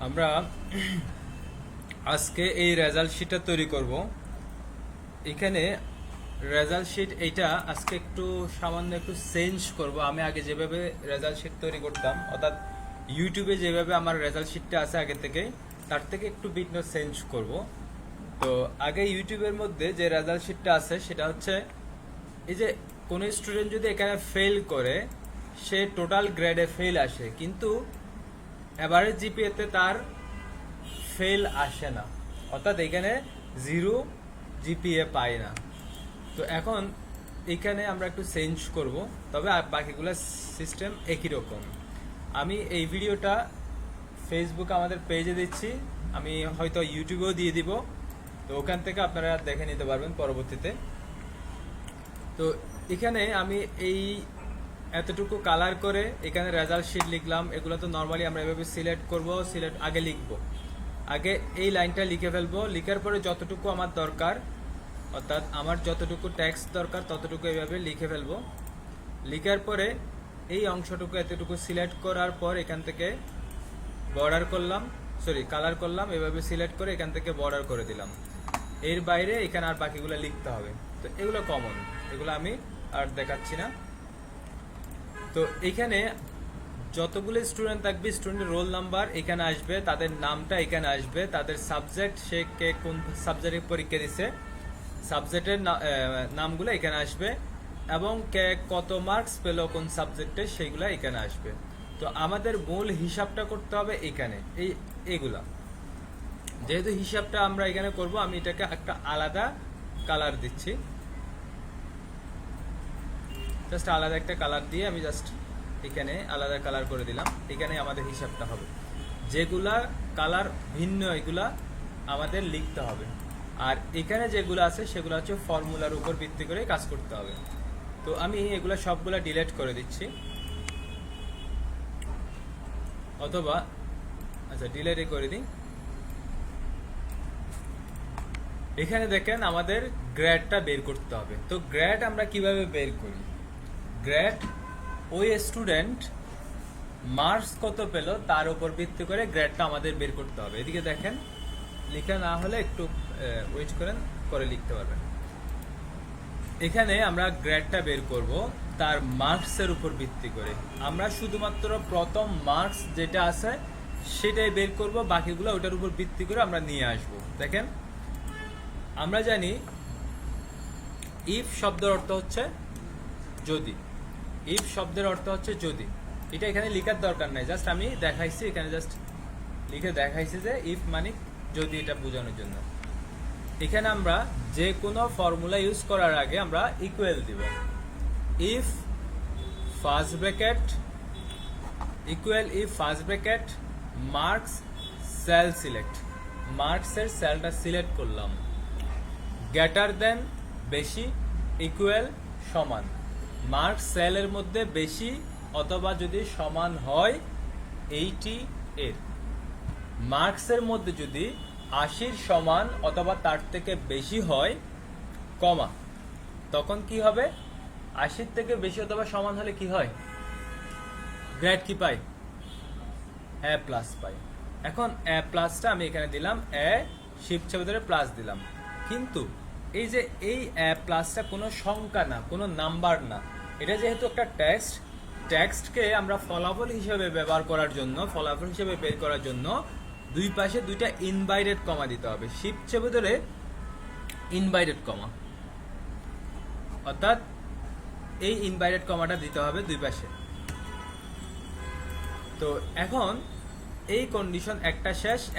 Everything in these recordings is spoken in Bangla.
আমরা আজকে এই রেজাল্ট শিটটা তৈরি করব। এখানে রেজাল্ট শিট এইটা আজকে একটু সামান্য একটু চেঞ্জ করব। আমি আগে যেভাবে রেজাল্ট শিট তৈরি করতাম, অর্থাৎ ইউটিউবে যেভাবে আমার রেজাল্ট শিটটা আছে আগে থেকে, তার থেকে একটু ভিন্ন চেঞ্জ করব। তো আগে ইউটিউবের মধ্যে যে রেজাল্ট শিটটা আছে সেটা হচ্ছে এই যে কোনো স্টুডেন্ট যদি এখানে ফেল করে সে টোটাল গ্রেডে ফেল আসে, কিন্তু এভারেজ জিপিএতে তার ফেল আসে না, অর্থাৎ এখানে 0 জিপিএ পায় না। তো এখন এখানে আমরা একটু চেঞ্জ করব, তবে বাকিগুলো সিস্টেম একই রকম। আমি এই ভিডিওটা ফেসবুকে আমাদের পেজে দিচ্ছি, আমি হয়তো ইউটিউবেও দিয়ে দিব, তো ওখান থেকে আপনারা দেখে নিতে পারবেন পরবর্তীতে। তো এখানে আমি এই এতটুকু কালার করে এখানে রেজাল্ট শিট লিখলাম। এগুলো তো নর্মালি আমরা এভাবে সিলেক্ট করব, সিলেক্ট আগে লিখব, আগে এই লাইনটা লিখে ফেলবো। লিখার পরে যতটুকু আমার দরকার, অর্থাৎ আমার যতটুকু টেক্সট দরকার ততটুকু এভাবে লিখে ফেলবো। লিখার পরে এই অংশটুকু এতটুকু সিলেক্ট করার পর এখান থেকে বর্ডার করলাম, কালার করলাম, এভাবে সিলেক্ট করে এখান থেকে বর্ডার করে দিলাম। এর বাইরে এখানে আর বাকিগুলো লিখতে হবে। তো এগুলো কমন, এগুলো আমি আর দেখাচ্ছি না। তো এখানে যতগুলো স্টুডেন্ট থাকবে, স্টুডেন্টের রোল নাম্বার এখানে আসবে, তাদের নামটা এখানে আসবে, তাদের সাবজেক্ট, সে কে কোন সাবজেক্টে পরীক্ষা দিছে সাবজেক্টের নামগুলো এখানে আসবে, এবং কে কত মার্কস পেল কোন সাবজেক্টে সেইগুলো এখানে আসবে। তো আমাদের মূল হিসাবটা করতে হবে এখানে এইগুলা। যেহেতু হিসাবটা আমরা এখানে করব, আমি এটাকে একটা আলাদা কালার দিচ্ছি, জাস্ট আলাদা একটা কালার দিয়ে আমি জাস্ট এখানে আলাদা কালার করে দিলাম। এখানে আমাদের হিসাবটা হবে, যেগুলা কালার ভিন্ন এগুলা আমাদের লিখতে হবে, আর এখানে যেগুলো আছে সেগুলো হচ্ছে ফর্মুলার উপর ভিত্তি করে কাজ করতে হবে। তো আমি এগুলা সবগুলা ডিলিট করে দিচ্ছি, অথবা আচ্ছা ডিলিটই করে দিই। এখানে দেখেন আমাদের গ্রেডটা বের করতে হবে। তো গ্রেড আমরা কিভাবে বের করি? গ্রেড ওই স্টুডেন্ট মার্কস কত পেল তার উপর ভিত্তি করে গ্রেডটা আমাদের বের করতে হবে। এদিকে দেখেন, লেখা না হলে একটু ওয়েট করেন, পরে লিখতে পারবেন। এখানে আমরা গ্রেডটা বের করব তার মার্কসের উপর ভিত্তি করে। আমরা শুধুমাত্র প্রথম মার্কস যেটা আছে সেটাই বের করব, বাকিগুলো ওটার উপর ভিত্তি করে আমরা নিয়ে আসব। দেখেন, আমরা জানি ইফ শব্দের অর্থ হচ্ছে যদি। ইফ শব্দের অর্থ হচ্ছে যদি। এটা এখানে লেখার দরকার নাই, জাস্ট আমি দেখাইছি, এখানে জাস্ট লিখে দেখাইছি যে ইফ মানে যদি, এটা বোঝানোর জন্য। এখানে আমরা যে কোনো ফর্মুলা ইউজ করার আগে আমরা ইকুয়াল দিব। If first bracket equal, if first bracket marks sell select, মার্কসের সেলটা সিলেক্ট করলাম, গ্রেটার দেন বেশি, ইকুয়াল সমান। মার্কস সেলের মধ্যে বেশি অথবা যদি সমান হয় 80 এর, মার্কসের মধ্যে যদি 80 সমান অথবা তার থেকে বেশি হয়, কমা, তখন কি হবে? 80 থেকে বেশি অথবা সমান হলে কি হয়? গ্রেড কি পাই? এ প্লাস পাই। এখন এ প্লাসটা আমি এখানে দিলাম, এ শিফট চেপে ধরে প্লাস দিলাম। কিন্তু এই যে এই এ প্লাসটা কোনো সংখ্যা না, কোনো নাম্বার না, এটা যেহেতু একটা টেক্সটকে আমরা ফলাফল হিসেবে ব্যবহার করার জন্য, ফলাফল হিসেবে বের করার জন্য দুই পাশে দুইটা ইনভাইটেড কমা দিতে হবে। শিফট চেপে ধরে ইনভাইটেড কমা, অর্থাৎ এই ইনভাইটেড কমাটা দিতে হবে দুই পাশে। তো এখন এই কন্ডিশন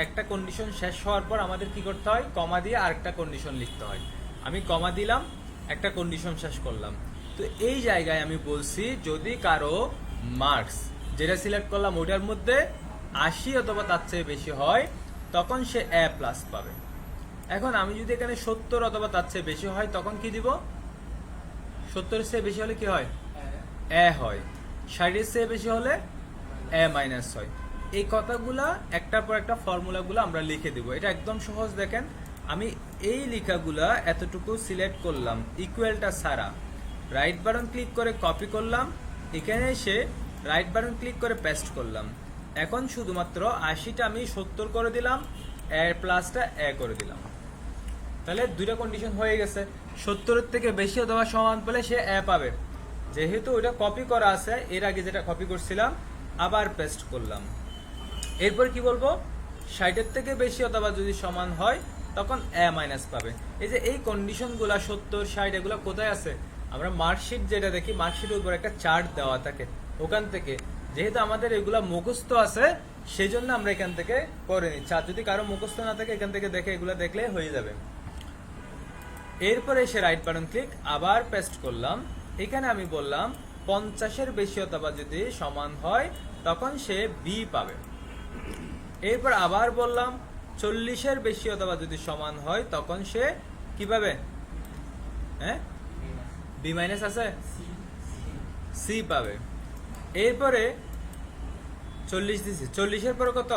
একটা কন্ডিশন শেষ হওয়ার পর আমাদের কি করতে হয়? কমা দিয়ে আরেকটা কন্ডিশন লিখতে হয়। আমি কমা দিলাম, একটা কন্ডিশন শেষ করলাম। তো এই জায়গায় আমি বলছি যদি কারো মার্কস যেটা সিলেক্ট করলাম ওটার মধ্যে 80 অথবা তার চেয়ে বেশি হয়, তখন সে এ প্লাস পাবে। এখন আমি যদি এখানে 70 অথবা তার চেয়ে বেশি হয়, তখন কি দিব? 70 এর চেয়ে বেশি হলে কি হয়? এ হয়। 60 এর চেয়ে বেশি হলে এ মাইনাস হয়। এই কথাগুলা একটার পর একটা ফর্মুলাগুলো আমরা লিখে দিব। এটা একদম সহজ। দেখেন, আমি এই লেখাগুলা এতটুকু সিলেক্ট করলাম, ইকুয়ালটা ছাড়া রাইট বাটন ক্লিক করে কপি করলাম, এখানে এসে রাইট বাটন ক্লিক করে পেস্ট করলাম। এখন শুধুমাত্র 80টা আমি 70 করে দিলাম, এর প্লাসটা এ করে দিলাম। তাহলে দুইটা কন্ডিশন হয়ে গেছে। 70-এর থেকে বেশি অথবা সমান পেলে সে এ পাবে। যেহেতু ওইটা কপি করা আছে, এর আগে যেটা কপি করছিলাম আবার পেস্ট করলাম। এরপর কি বলবো, 60-এর থেকে বেশি অথবা যদি সমান হয় তখন এ মাইনাস পাবে। এই যে এই কন্ডিশনগুলা 70, 60 এগুলো কোথায় আছে? আমরা মার্কশিট যেটা দেখি, মার্কশিটের উপর একটা চার্ট দেওয়া থাকে, ওখান থেকে যেহেতু আমাদের এগুলা মুখস্থ আছে সেই জন্য আমরা এখান থেকে করে নিচ্ছি। আর যদি কারো মুখস্থ না থাকে এখান থেকে দেখে এগুলা দেখলে হয়ে যাবে। এরপরে এসে রাইট বাটন ক্লিক, আবার পেস্ট করলাম। এখানে আমি বললাম 50-এর বেশি অথবা যদি সমান হয় তখন সে বি পাবে। এরপর আবার বললাম 40-এর বেশি অথবা যদি সমান হয় তখন সে কি পাবে? হ্যাঁ, বি মাইনাস আছে, সি পাবে। এরপরে 40 দিছি, 40-এর পরে কত?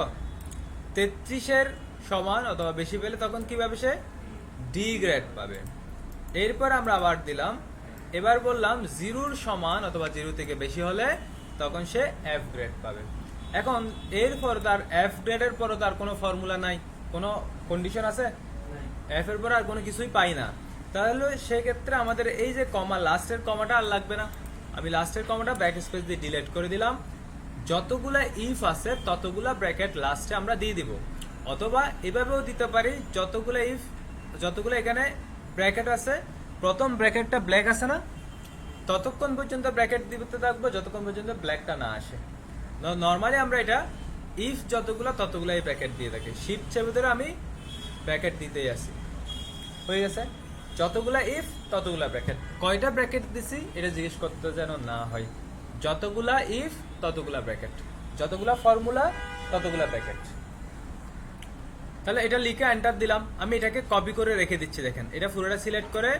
33-এর সমান অথবা বেশি পেলে তখন কি পাবে? সে ডি গ্রেড পাবে। এরপর আমরা আবার দিলাম, এবার বললাম 0-র সমান অথবা 0 থেকে বেশি হলে তখন সে এফ গ্রেড পাবে। এখন এরপর তার এফ গ্রেডের পরও তার কোনো ফর্মুলা নাই, কোনো কন্ডিশন আছে? এফ এর পর আর কোনো কিছুই পাই না। তাহলে সেক্ষেত্রে আমাদের এই যে কমা, লাস্টের কমাটা আর লাগবে না। আমি লাস্টের কমাটা ব্যাকস্পেস দিয়ে ডিলিট করে দিলাম। যতগুলা ইফ আছে ততগুলা ব্র্যাকেট লাস্টে আমরা দিয়ে দিব, অথবা এভাবেও দিতে পারি, যতগুলা ইফ, যতগুলো এখানে ব্র্যাকেট আছে, প্রথম ব্র্যাকেটটা ব্ল্যাক আছে না, ততক্ষণ পর্যন্ত ব্র্যাকেট দিতে থাকবো যতক্ষণ পর্যন্ত ব্ল্যাকটা না আসে। নর্মালি আমরা এটা ইফ যতগুলো ততগুলাই ব্র্যাকেট দিয়ে থাকি, শিফট চেপে ধরে আমি ব্র্যাকেট দিতেই আসি। হয়ে গেছে, যতগুলা ইফ ততগুলা ব্র্যাকেট। কয়টা ব্র্যাকেট দিছি এটা জিজ্ঞেস করতে যেন না হয়। যতগুলা ইফ ততগুলা ব্র্যাকেট, যতগুলা ফর্মুলা ততগুলা ব্র্যাকেট। তাহলে এটা লিখে এন্টার দিলাম। আমি এটাকে কপি করে রেখে দিচ্ছি। দেখেন, এটা পুরোটা সিলেক্ট করে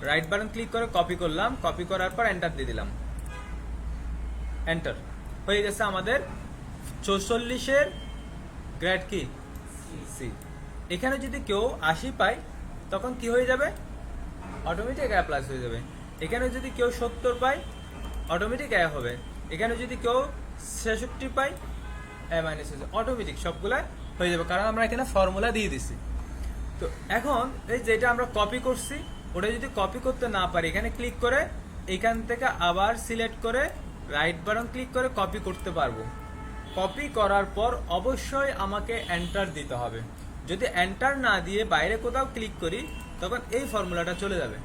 রাইট বাটন ক্লিক করে কপি করলাম। কপি করার পর এন্টার দিয়ে দিলাম, এন্টার হয়ে গেছে। আমাদের 44-এর গ্রেড কি? সি। এখানে যদি কেউ 80 পায় তখন কি হয়ে যাবে? অটোমেটিক এ প্লাস হয়ে যাবে। এখানে যদি কেউ 70 পায় অটোমেটিক এ হবে। এখানে যদি কেউ 66 পায় এ মাইনাস হয়ে যাবে, অটোমেটিক সবগুলা হয়ে যাবে, কারণ আমরা এখানে ফর্মুলা দিয়ে দিছি। তো এখন এই যেটা আমরা কপি করছি ওটা যদি কপি করতে না পারি, এখানে ক্লিক করে এখান থেকে আবার সিলেক্ট করে রাইট বাটন ক্লিক করে কপি করতে পারবো। কপি করার পর অবশ্যই আমাকে এন্টার দিতে হবে। যদি এন্টার না দিয়ে বাইরে কোথাও ক্লিক করি তখন এই ফর্মুলাটা চলে যাবে,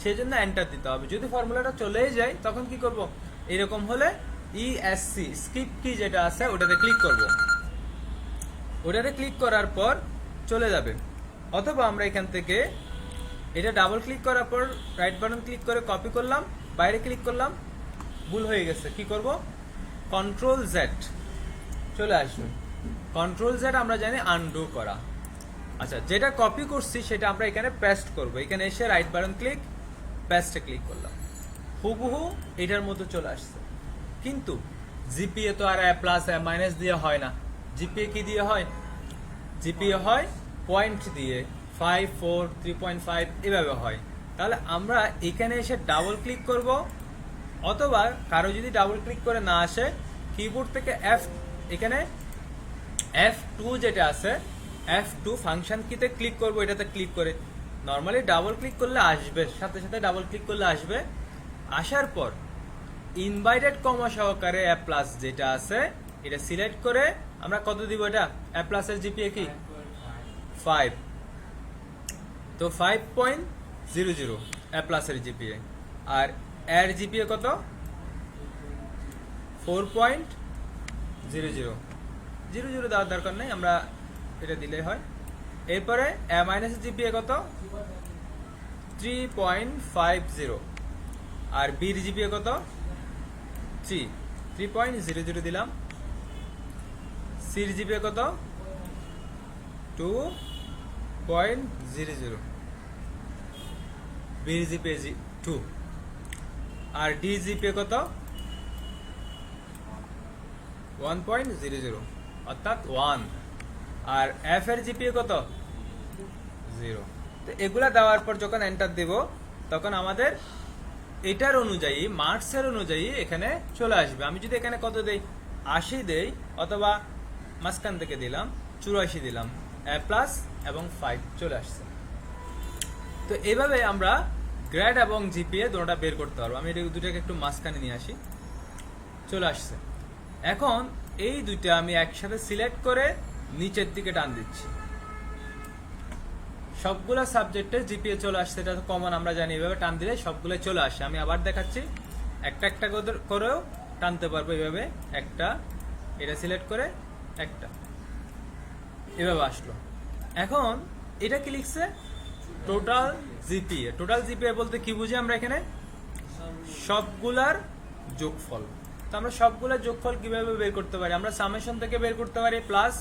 সেই জন্য এন্টার দিতে হবে। যদি ফর্মুলাটা চলেই যায় তখন কি করব? এরকম হলে ইএসসি স্কিপ কি যেটা আছে ওটাতে ক্লিক করব। ওটাতে ক্লিক করার পর চলে যাবে। অথবা আমরা এখান থেকে এটা ডাবল ক্লিক করার পর রাইট বাটন ক্লিক করে কপি করলাম, বাইরে ক্লিক করলাম, ভুল হয়ে গেছে, কি করব? কন্ট্রোল জেড চলে আসবে। কন্ট্রোল জেড আমরা জানি আনডু করা। আচ্ছা, যেটা কপি করছি সেটা আমরা এখানে পেস্ট করব। এখানে এসে রাইট বাটন ক্লিক, পেস্টে ক্লিক করলাম, হুবহু এটার মতো চলে আসছে। কিন্তু জিপিএ তো আর প্লাস মাইনাস দিয়ে হয় না। জিপিএ কি দিয়ে হয়? জিপিএ হয় পয়েন্ট দিয়ে, 5, 4, 3.5 এভাবে হয়। তাহলে আমরা এখানে এসে ডাবল ক্লিক করব, অথবা কারো যদি ডাবল ক্লিক করে না আসে কিবোর্ড থেকে এখানে F2 যেটা আছে F2 ফাংশন কিতে ক্লিক করব। এটাতে ক্লিক করে নর্মালি ডাবল ক্লিক করলে আসবে, সাথে সাথে ডাবল ক্লিক করলে আসবে। আসার পর ইনভাইটেড কমা সহকারে এ প্লাস যেটা আছে এটা সিলেক্ট করে আমরা কত দিব? এটা এ প্লাস এর জিপিএ কি 5, তো 5.00 এ প্লাস এর জিপিএ। আর এর জিপিএ কত? 4.00। 00 দেওয়ার দরকার নেই, আমরা এটা দিলেই হয়। এরপরে এ মাইনাস এর জিপিএ কত? 3.50। আর বির জিপিএ কত? 3.00 দিলাম। সির জিপিএ কত? 2.00। বির জিপিএ 2। আর ডি জিপিএ কত? 1.00 অর্থাৎ 1। আর এফ এর জিপিএ কত? 0। তো এগুলা দেওয়ার পর যখন এন্টার দেব তখন আমাদের এটার অনুযায়ী মার্কসের অনুযায়ী এখানে চলে আসবে। আমি যদি এখানে কত দেই 80 দেই অথবা মাঝখান থেকে দিলাম 84 দিলাম, প্লাস এবং 5 চলে আসছে। তো এইভাবে আমরা গ্রেড এবং জিপিএ দুটোটা বের করতে পারবো। আমি এটা দুটাকে একটু মাঝখানে নিয়ে আসি, চলে আসছে। এখন এই দুইটা আমি একসাথে সিলেক্ট করে নিচের দিকে টান দিচ্ছি। সবগুলা সাবজেক্টের জিপিএ চলে আসছে, এটা তো কমন, আমরা জানি এইভাবে টান দিলে সবগুলো চলে আসে। আমি আবার দেখাচ্ছি, একটা একটা করেও টানতে পারবো এইভাবে। একটা, এটা সিলেক্ট করে একটা, এভাবে আসলো। এখন এটা কি লিখছে? Total GPA. টোটাল জিপিএ বলতে কি বুঝি আমরা এখানে? সবগুলার যোগফল। তো আমরা সবগুলার যোগফল কিভাবে বের করতে পারি? আমরা সামেশন থেকে বের করতে পারি, প্লাস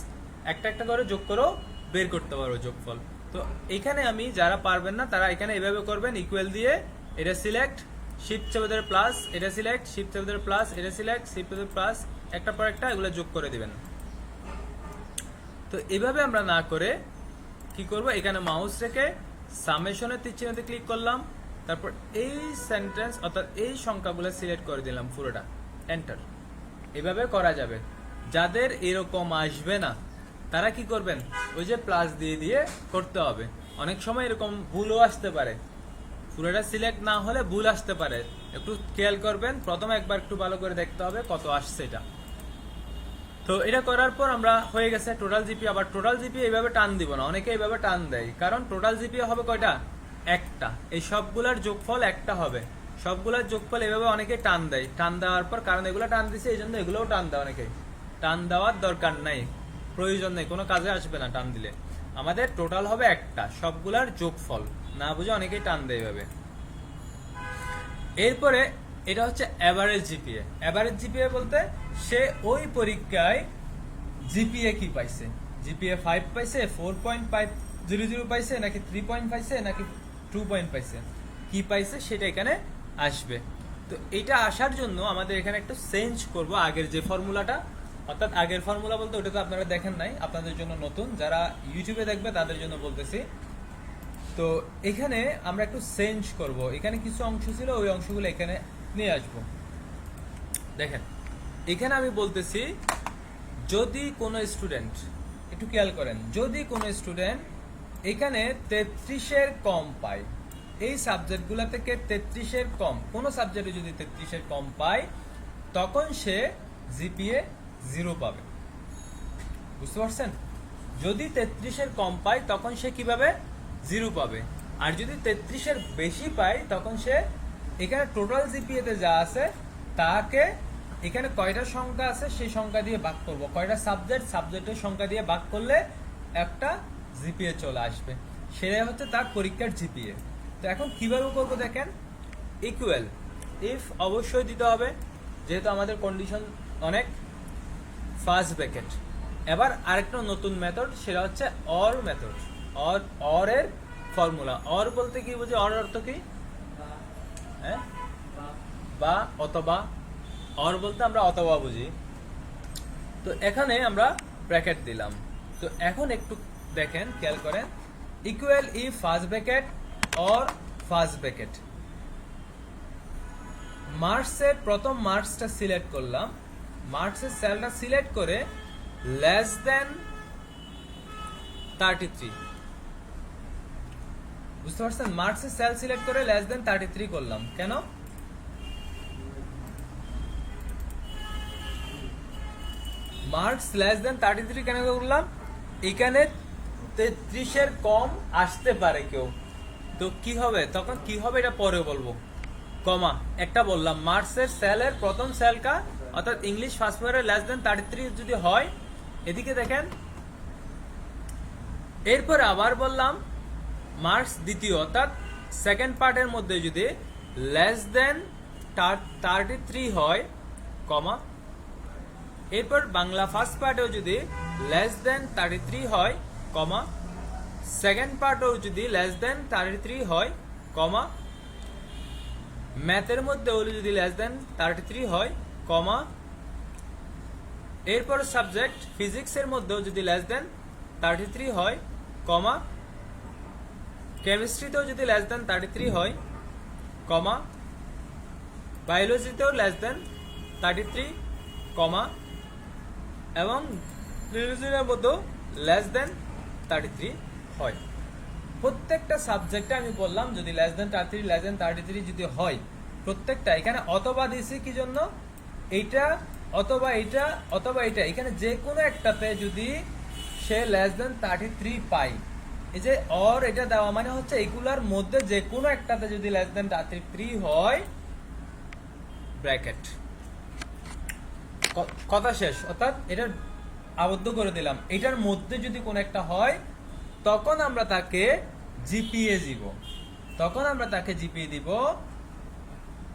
একটা একটা করে যোগ করেও বের করতে পারবো যোগফল। তো এখানে আমি, যারা পারবেন না তারা এখানে এভাবে করবেন, ইকুয়াল দিয়ে এটা সিলেক্ট, শিফট চেপে ধরে প্লাস, এটা সিলেক্ট, শিফট চেপে ধরে প্লাস, এটা সিলেক্ট, শিফট চেপে ধরে প্লাস, একটা পর একটা এগুলো যোগ করে দিবেন। তো এভাবে আমরা না করে কি করব, এখানে মাউস রেখে সামেশনের তীর চিহ্নতে ক্লিক করলাম, তারপর এই সেন্টেন্স অর্থাৎ এই সংখ্যাগুলো সিলেক্ট করে দিলাম পুরোটা, এন্টার। এভাবে করা যাবে। যাদের এরকম আসবে না তারা কি করবেন, ওই যে প্লাস দিয়ে দিয়ে করতে হবে। অনেক সময় এরকম ভুলও আসতে পারে, পুরোটা সিলেক্ট না হলে ভুল আসতে পারে, একটু খেয়াল করবেন। প্রথমে একবার একটু ভালো করে দেখতে হবে কত আসছে এটা। তো এটা করার পর আমরা হয়ে গেছে টোটাল জিপি। আবার টোটাল জিপি এইভাবে টান দিব না, অনেকে এইভাবে টান দেয়, কারণ টোটাল জিপি হবে কয়টা? একটা। এই সবগুলার যোগফল একটা হবে। সবগুলার যোগফল এভাবে অনেকে টান দেয়। টান দেওয়ার পর, কারণ এগুলো টান দিছে এই জন্য এগুলোও টান দেয় অনেকে। টান দেওয়ার দরকার নাই, প্রয়োজন নেই, কোনো কাজে আসবে না টান দিলে। আমাদের টোটাল হবে একটা, সবগুলার যোগফল। না বুঝে অনেকেই টান দেয় এভাবে। এরপরে এটা হচ্ছে অ্যাভারেজ জিপিএ। অ্যাভারেজ জিপিএ বলতে সে ওই পরীক্ষায় জিপিএ কি পাইছে, জিপিএ 5 পাইছে, 4.500 পাইছে, নাকি 3 পয়েন্ট পাইছে, নাকি 2 পয়েন্ট পাইছে, কি পাইছে সেটা এখানে আসবে। তো এটা আসার জন্য আমাদের এখানে একটু চেঞ্জ করব আগের যে ফর্মুলাটা, অর্থাৎ আগের ফর্মুলা বলতে ওটা তো আপনারা দেখেন নাই, আপনাদের জন্য নতুন, যারা ইউটিউবে দেখবে তাদের জন্য বলতেছি। তো এখানে আমরা একটু চেঞ্জ করব। এখানে কিছু অংশ ছিল, ওই অংশগুলো এখানে নিয়ে আসব। দেখেন এখানে আমি বলতেছি, যদি কোনো স্টুডেন্ট, একটু খেয়াল করেন, যদি কোনো স্টুডেন্ট এখানে 33-এর কম পায়, এই সাবজেক্টগুলো থেকে 33-এর কম, কোনো সাবজেক্টে যদি 33-এর কম পায়, তখন সে জিপিএ 0 পাবে। বুঝতে পারছেন? যদি 33-এর কম পায় তখন সে কি পাবে? 0 পাবে। আর যদি 33-এর বেশি পায় তখন সে, এখানে টোটাল জিপিএতে যা আছে তাকে এখানে কয়টা সংখ্যা আছে সেই সংখ্যা দিয়ে ভাগ করব, কয়টা সাবজেক্টের সংখ্যা দিয়ে ভাগ করলে একটা জিপিএ চলে আসবে, সেটাই হচ্ছে তার পরীক্ষার জিপিএ। তো এখন কিভাবে করব দেখেন, ইকুয়াল, ইফ অবশ্যই দিতে হবে যেহেতু আমাদের কন্ডিশন অনেক, ফার্স্ট ব্র্যাকেট। এবার আরেকটা নতুন মেথড, সেটা হচ্ছে অর মেথড। অর এর ফর্মুলা। অর বলতে কি বুঝি? অর অর্থ কি? হ্যাঁ, বা অথবা। অর বলতে আমরা অথবা বুঝি। তো এখানে আমরা ব্র্যাকেট দিলাম। তো এখন একটু দেখেন, খেয়াল করেন, equal if first bracket or first bracket. মার্কসের প্রথম মার্কসটা সিলেক্ট করলাম, মার্কসের সেলটা সিলেক্ট করে লেস দেন 33, বুঝতে পারছেন? মার্কসের সেল সিলেক্ট করে লেস দেন 33 করলাম। কেন? মার্কস লেস দেন 33 কেন করলাম? এখানে 33-এর কম আসতে পারে কেউ, তো কি হবে তখন, কি হবে এটা পরে বলবো। কমা একটা বললাম, মার্কসের সেলের প্রথম সেলটা অর্থাৎ ইংলিশ ফার্স্ট পেপারে লেস দেন 33 যদি হয়, এদিকে দেখেন। এরপরে আবার বললাম মার্কস দ্বিতীয় অর্থাৎ সেকেন্ড পার্টের মধ্যে যদি লেস দেন 33 হয়, কমা। এরপর বাংলা ফার্স্ট পার্টেও যদি লেস দেন 33 হয়, কমা। সেকেন্ড পার্টেও যদি লেস দেন 33 হয়, কমা। ম্যাথের মধ্যে হলে যদি লেস দেন 33 হয়, কমা। এরপর সাবজেক্ট ফিজিক্সের মধ্যেও যদি লেস দেন 33 হয়, কমা। কেমিস্ট্রিতেও যদি লেস দেন 33 হয়, কমা। বায়োলজিতেও লেস দেন 33, কমা। এবং 0 এর মধ্যে লেস দেন 33 হয়। প্রত্যেকটা সাবজেক্টে আমি বললাম যদি লেস দেন 33 লেস দেন 33 যদি হয়, প্রত্যেকটা এখানে অথবা দিছি কি জন্য, এইটা অথবা এইটা অথবা এইটা, এখানে যে কোনো একটাতে যদি সে লেস দেন 33 পাই, এই যে অর এটা দেওয়া মানে হচ্ছে এইগুলার মধ্যে যে কোনো একটাতে যদি লেস দেন 33 হয়, ব্র্যাকেট, কথা শেষ। অর্থাৎ এটা আবদ্ধ করে দিলাম, এটার মধ্যে যদি কোন একটা হয় তখন আমরা তাকে জিপিএ দিব, তখন আমরা তাকে জিপিএ দিব,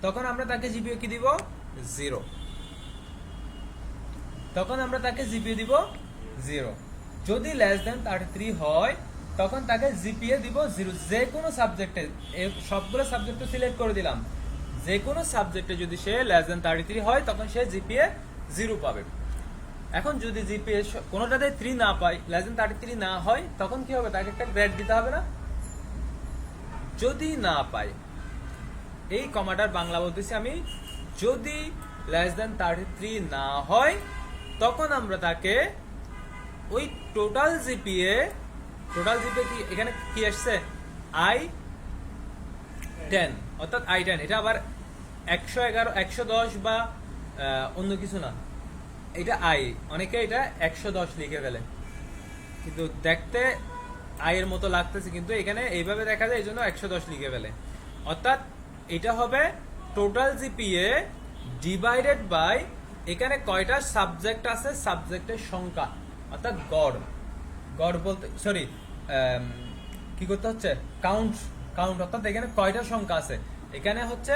তখন আমরা তাকে জিপিএ কি দিব 0, তখন আমরা তাকে জিপিএ দিব 0। যদি লেস দেন 33 হয় তখন তাকে জিপিএ দিব 0। যে কোনো সাবজেক্টে, সবগুলো সাবজেক্টে সিলেক্ট করে দিলাম, যে কোনো সাবজেক্টে যদি সে লেস দেন 33 হয় তখন সে জিপিএ 0 পাবে। এখন যদি জিপিএ কোনোটাতে 3 না পাই, লেস দেন 33 না হয়, তখন কি হবে, তাকে একটা গ্রেড দিতে হবে না? যদি না পাই, এই কমাটার বাংলা বলতেছি আমি, যদি লেস দেন 33 না হয় তখন আমরা তাকে ওই টোটাল জিপিএ কি এখানে কি আসছে, I10, অর্থাৎ I10, এটা আবার 111 110 বা অন্য কিছু না, এটা অনেকে এটা 110 লিখে ফেলে, কিন্তু দেখতে আই এর মতো লাগতেছে, কিন্তু এখানে এইভাবে দেখা যায়, এই জন্য 110 লিখে ফেলে। অর্থাৎ এটা হবে টোটাল জিপিএ ডিভাইডেড বাই, এখানে কয়টা সাবজেক্ট আছে, সাবজেক্টের সংখ্যা, অর্থাৎ গড় বলতে সরি কি করতে হচ্ছে, কাউন্ট, অর্থাৎ এখানে কয়টা সংখ্যা আছে, এখানে হচ্ছে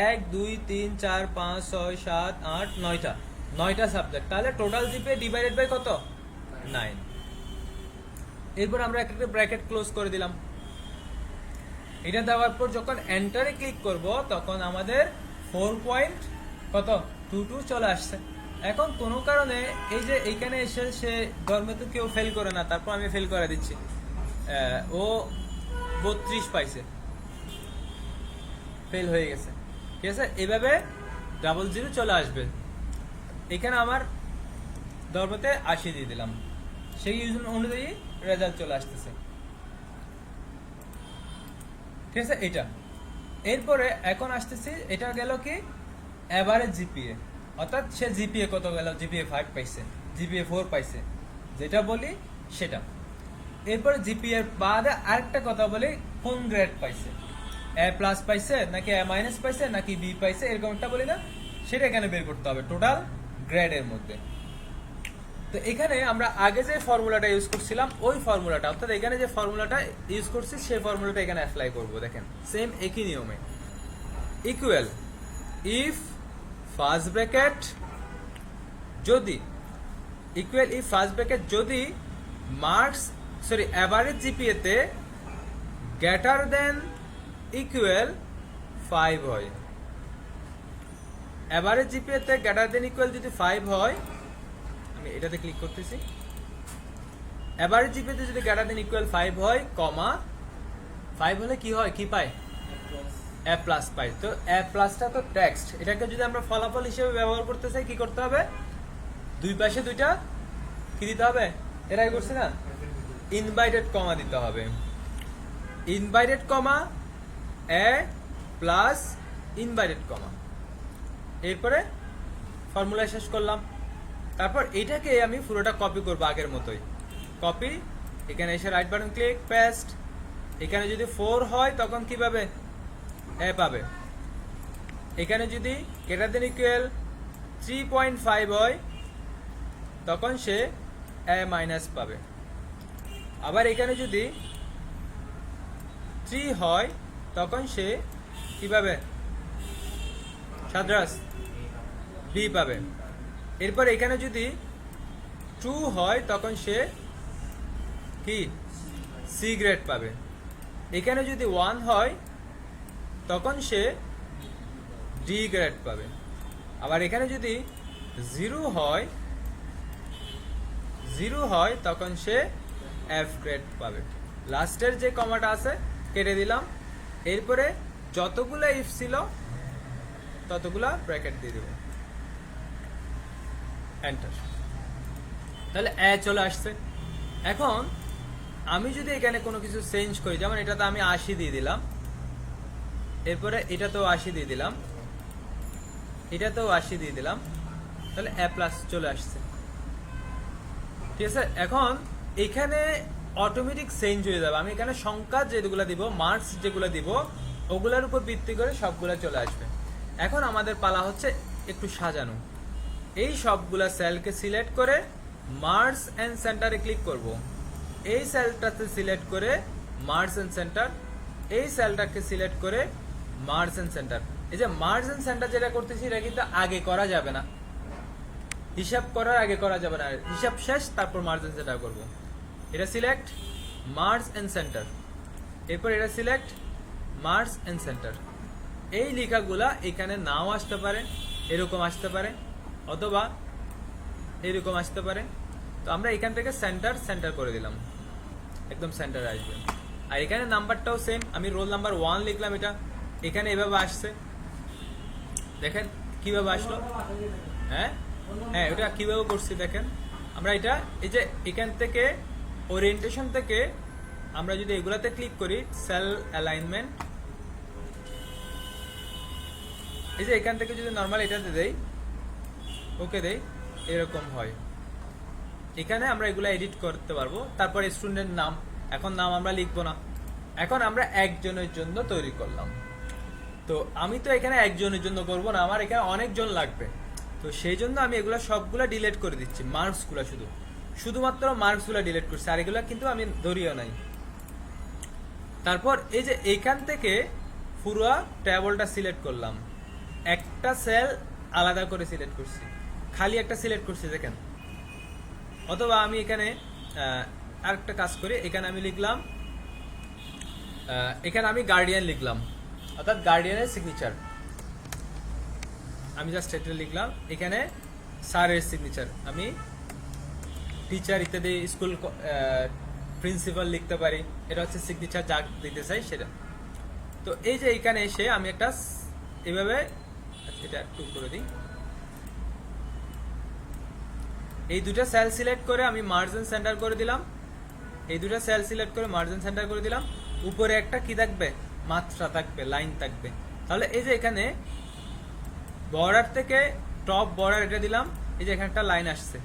1 2 3 4 5 6 7 8 9টা সাবজেক্ট, তাহলে টোটাল জিপিএ ডিভাইডেড বাই কত, 9। এরপর আমরা একটা ব্র্যাকেট ক্লোজ করে দিলাম। এটা দেওয়ার পর যখন এন্টারে ক্লিক করব তখন আমাদের 4.22 চলে আসছে। এখন কোনো কারণে এই যে এইখানে এসে সে ধর্মে তো কেউ ফেল করে না, তারপর আমি ফেল করে দিচ্ছি, ও 32 পাইছে, ফেল হয়ে গেছে, ঠিক আছে। এভাবে 00 চলে আসবে। এখানে আমার ধর্মতে 80 দিয়ে দিলাম, সেই অনুযায়ী রেজাল্ট চলে আসতেছে, ঠিক আছে। এটা এরপরে এখন আসতেছি, এটা গেল কি এভারেজ জিপিএ, অর্থাৎ সে জিপিএ কত গেল, জিপিএ 5 পাইছে, জিপিএ 4 পাইছে, যেটা বলি সেটা। এরপরে জিপিএ বাদে আরেকটা কথা বলি, কোন গ্রেড পাইছে, এ প্লাস পাইছে নাকি এ মাইনাস পাইছে নাকি বি পাইছে, এরকম একটা বলি না, সেটা এখানে বের করতে হবে টোটাল গ্রেডের মধ্যে। তো এখানে আমরা আগে যে ফর্মুলাটা ইউজ করছিলাম ওই ফর্মুলাটা, অর্থাৎ এখানে যে ফর্মুলাটা ইউজ করছি সেই ফর্মুলাটা এখানে অ্যাপ্লাই করব। দেখেন সেম একই নিয়মে, ইকুয়াল ইফ ফার্স্ট ব্র্যাকেট যদি, ইকুয়াল ইফ ফার্স্ট ব্র্যাকেট যদি এভারেজ জিপিএ তে গ্রেটার দেন ইকুয়াল 5 হয়, এভারেজ জিপিএ তে গ্রেটার দেন ইকুয়াল যদি 5 হয়, এটাতে ক্লিক করতেছি, এভারেজ জিপিএ তে যদি গ্রেটার দেন ইকুয়াল 5 হয়, কমা 5 হলে কি হয়, কি পায়, এ প্লাস পাই। তো এ প্লাসটা তো টেক্সট, এটাকে যদি আমরা ফলাফল হিসেবে ব্যবহার করতে চাই কি করতে হবে, দুই পাশে দুইটা কি দিতে হবে, এটাই করছে না, ইনভাইটেড কমা দিতে হবে, ইনভাইটেড কমা এ প্লাস ইনভাইটেড কমা, এরপরে ফর্মুলা শেষ করলাম। তারপর এটাকে আমি পুরোটা কপি করব আগের মতোই, কপি, এখানে এসে রাইট বাটন ক্লিক, পেস্ট, এখানে যদি 4 হয় তখন কি পাবে, এ পাবে, এখানে যদি গ্রেটার দেন ইকুয়াল 3.5 হয় তখন সে এ মাইনাস পাবে, আবার এখানে যদি 3 হয় তখন সে কি পাবে, সাদরাস বি পাবে। এরপর এখানে যদি 2 হয় তখন সে কি সি গ্রেড পাবে, এখানে যদি 1 হয় তখন সে ডি গ্রেড পাবে, আবার এখানে যদি 0 হয় তখন সে এফ গ্রেড পাবে। লাস্টের যে কমাটা আছে কেটে দিলাম, এরপরে যতগুলা ইফ ছিল ততগুলা ব্র্যাকেট দিয়ে দেব, এন্টার। তাহলে চলে আসছে। এখন আমি যদি এখানে কোনো কিছু চেঞ্জ করি, যেমন এটাতে আমি 80 দিয়ে দিলাম, এরপরে এটাতেও 80 দিয়ে দিলাম, এটাতেও 80 দিয়ে দিলাম, তাহলে প্লাস চলে আসছে। ঠিক আছে, এখন এখানে অটোমেটিক চেঞ্জ হয়ে যাবে। আমি এখানে সংখ্যা যেগুলো দিব, মার্কস যেগুলো দিব, ওগুলোর উপর ভিত্তি করে সবগুলো চলে আসবে। এখন আমাদের পালা হচ্ছে একটু সাজানো। এই সবগুলা সেলকে সিলেক্ট করে মার্কস এন্ড সেন্টারে ক্লিক করব। এই সেলটাতে সিলেক্ট করে মার্কস এন্ড সেন্টার, এই সেলটাকে সিলেক্ট করে মার্কস এন্ড সেন্টার। এই যে মার্কস এন্ড সেন্টার যেটা করতেছি এটা কিন্তু আগে করা যাবে না, হিসাব করার আগে করা যাবে না, হিসাব শেষ তারপর মার্জ এন্ড সেন্টার করব। এটা সিলেক্ট মার্জ এন্ড সেন্টার, এরপর এটা সিলেক্ট মার্জ এন্ড সেন্টার। এই লেখাগুলা এখানে নাও আসতে পারে, এরকম আসতে পারে, অথবা এরকম আসতে পারে। তো আমরা এখান থেকে সেন্টার সেন্টার করে দিলাম, একদম সেন্টার আসবে। আর এখানে নাম্বারটাও সেম, আমি রোল নাম্বার 1 লিখলাম, এটা এখানে এভাবে আসছে। দেখেন কিভাবে আসলো। হ্যাঁ হ্যাঁ, এটা কিভাবে করছি দেখেন। আমরা এটা এই যে এখান থেকে ওরিয়েন্টেশন থেকে আমরা যদি এগুলাতে ক্লিক করি, সেল অ্যালাইনমেন্ট, এই যে এখান থেকে যদি নরমাল এটাতে দেই, ওকে দেই, এরকম হয়। এখানে আমরা এগুলা এডিট করতে পারবো। তারপরে স্টুডেন্ট নাম, এখন নাম আমরা লিখবো না, এখন আমরা একজনের জন্য তৈরি করলাম। তো আমি তো এখানে একজনের জন্য করব না, আমার এখানে অনেকজন লাগবে। তো সেই জন্য আমি এগুলা সবগুলা ডিলিট করে দিচ্ছি, মার্কসগুলা শুধুমাত্র মার্কসগুলা ডিলিট করছি, আর এগুলা কিন্তু আমি ধরিও নাই। তারপর এই যে এইখান থেকে পুরো টেবলটা সিলেক্ট করলাম, একটা সেল আলাদা করে সিলেক্ট করছি, খালি একটা সিলেক্ট করছি দেখেন। অথবা আমি এখানে আরেকটা কাজ করি, এখানে আমি লিখলাম, এখানে আমি গার্ডিয়ান লিখলাম, অর্থাৎ গার্ডিয়ানের সিগনেচার। আমি জাস্ট এটা লিখলাম, এখানে স্যারের সিগনেচার, আমি টিচার ইত্যাদি স্কুল প্রিন্সিপাল লিখতে পারি। এটা হচ্ছে সিগনেচার যা দিতে চাই সেটা। তো এই যে এখানে এসে আমি একটা এভাবে, এটা একটু করে দিই, এই দুটা সেল সিলেক্ট করে আমি মার্জিন সেন্টার করে দিলাম, এই দুটা সেল সিলেক্ট করে মার্জিন সেন্টার করে দিলাম। উপরে একটা কি থাকবে, মাত্রা থাকবে, লাইন থাকবে। তাহলে এই যে এখানে বর্ডার থেকে টপ বর্ডার এটা দিলাম, এই যে এখানে একটা লাইন আসছে,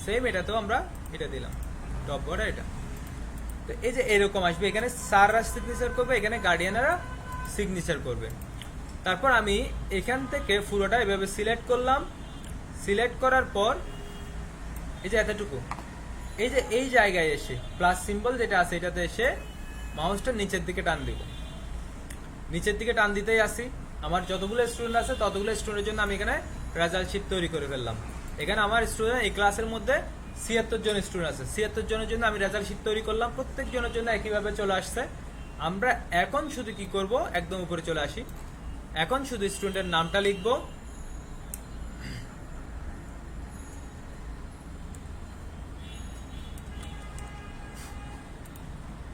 সেম এটাতেও আমরা এটা দিলাম, টপ বর্ডার এটা। তো এই যে এরকম আসবে, এখানে স্যাররা সিগনেচার করবে, এখানে গার্ডিয়ানরা সিগনেচার করবে। তারপর আমি এখান থেকে পুরোটা এভাবে সিলেক্ট করলাম, সিলেক্ট করার পর এই যে এতটুকু, এই যে এই জায়গায় এসে প্লাস সিম্বল যেটা আছে এটাতে এসে মাউসটা নিচের দিকে টান দিব, নিচের দিকে টান দিতেই আসি। আমার যতগুলো স্টুডেন্ট আছে ততগুলো স্টুডেন্টের জন্য আমি এখানে রেজাল্ট শিট তৈরি করে ফেললাম। এখানে আমার স্টুডেন্ট এই ক্লাসের মধ্যে ৭৬ জন স্টুডেন্ট আছে, ৭৬ জনের জন্য আমি রেজাল্ট শিট তৈরি করলাম, প্রত্যেক জনের জন্য একইভাবে চলে আসছে। আমরা এখন শুধু কি করব, একদম উপরে চলে আসি, এখন শুধু স্টুডেন্টের নামটা লিখব।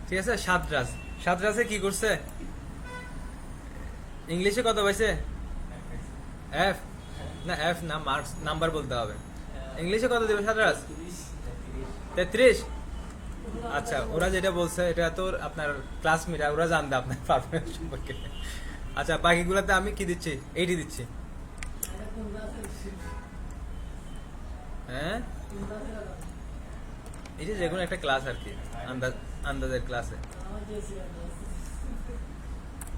ঠিক আছে, সাতরাজ, সাতরাজে কি করছে, ইংলিশে কত পাইছে, এফ না, এফ না, মার্কস নাম্বার বলতে হবে। ইংলিশে কত দেবে সাতরাজ, 33। আচ্ছা, ওরা যেটা বলছে এটা তো আপনার ক্লাসমেট, ওরা জানবে আপনার পারফরমেন্স সম্পর্কে। আচ্ছা, বাকিগুলোতে আমি কি দিচ্ছি, 80 দিচ্ছি। হ্যাঁ, এই যে যেকোনো একটা ক্লাস আর কি, আন্দাজের ক্লাসে।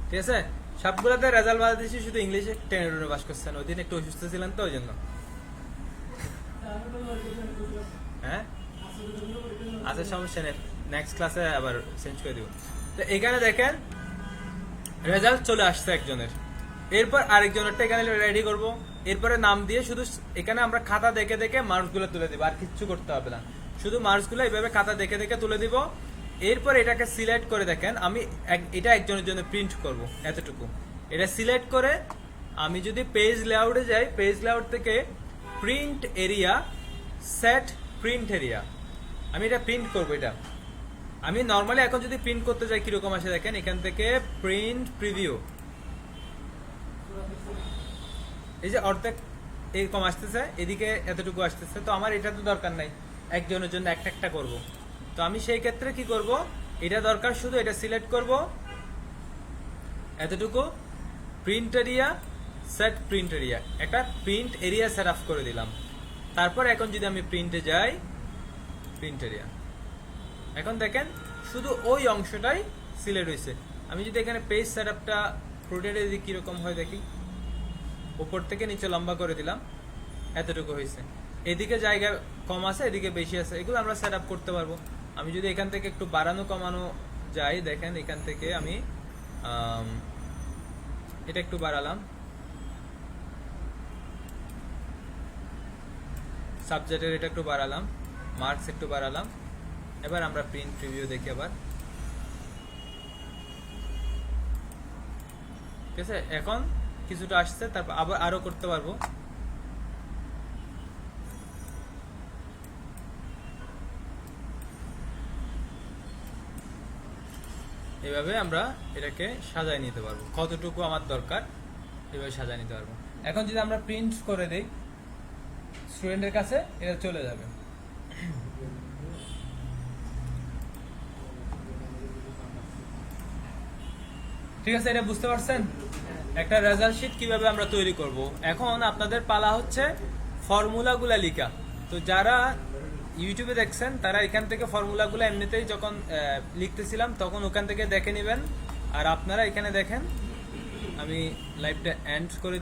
ঠিক আছে, সবগুলোতে রেজাল্ট ভালো দিচ্ছি, শুধু ইংলিশে 10 পাস করছেন। ওই দিন একটু অসুস্থ ছিলেন তো, ওই জন্য। হ্যাঁ আচ্ছা, সমস্যা নেই, নেক্সট ক্লাসে আবার চেঞ্জ করে দিব। তো এখানে দেখেন রেজাল্ট চলে আসছে একজনের, এরপর আরেকজনেরটা এখানে রেডি করব। এরপরে নাম দিয়ে শুধু এখানে আমরা খাতা দেখে দেখে মার্কসগুলো তুলে দিব, আর কিচ্ছু করতে হবে না, শুধু মার্কসগুলো এইভাবে খাতা দেখে দেখে তুলে দিব। এরপর এটাকে সিলেক্ট করে দেখেন, আমি এটা একজনের জন্য প্রিন্ট করব, এতটুকু। এটা সিলেক্ট করে আমি যদি পেজ লেআউটে যাই, পেজ লেআউট থেকে print area, set print area, আমি এটা প্রিন্ট করব। এটা আমি নর্মালি এখন যদি প্রিন্ট করতে যাই কিরকম আসে দেখেন, এখান থেকে প্রিন্ট প্রিভিউ, এই যে অর্ধেক এরকম আসতেছে, এদিকে এতটুকু আসতেছে। তো আমার এটা তো দরকার নাই, একজনের জন্য একটা একটা করব। তো আমি সেই ক্ষেত্রে কি করব, এটা দরকার শুধু এটা সিলেক্ট করব, এতটুকু print area, set print area, একটা প্রিন্ট এরিয়া সেট আপ করে দিলাম। তারপর এখন যদি আমি প্রিন্টে যাই, প্রিন্ট এরিয়া, এখন দেখেন শুধু ওই অংশটাই সিলেক্ট হয়েছে। আমি যদি এখানে পেজ সেট আপটা রোটেট দিই কিরকম হয় দেখি, উপর থেকে নিচে লম্বা করে দিলাম, এতটুকু হয়েছে। এদিকে জায়গা কম আছে, এদিকে বেশি আছে, এগুলো আমরা সেট আপ করতে পারবো। আমি যদি এখান থেকে একটু বাড়ানো কমানো যাই, দেখেন এখান থেকে আমি এটা একটু বাড়ালাম, সাবজেক্টের এটা একটু বাড়ালাম, মার্কস একটু বাড়ালাম। এবার আমরা প্রিন্ট প্রিভিউ দেখি আবার, ঠিক আছে। এখন কিছুটা আসছে, তারপর আবার আরো করতে পারবো। এভাবে আমরা এটাকে সাজায় নিতে পারবো, কতটুকু আমার দরকার এভাবে সাজায় নিতে পারবো। এখন যদি আমরা প্রিন্ট করে দেই, স্টুডেন্টের কাছে এটা চলে যাবে। ঠিক আছে, এটা বুঝতে পারছেন একটা রেজাল্ট শিট কিভাবে আমরা তৈরি করব। এখন আপনাদের পালা হচ্ছে ফর্মুলাগুলা লিখা। তো যারা ইউটিউবে দেখছেন তারা এখান থেকে ফর্মুলাগুলো এমনিতেই যখন লিখতেছিলাম তখন ওখান থেকে দেখে নেবেন। আর আপনারা এখানে দেখেন, আমি লাইভটা এন্ড করে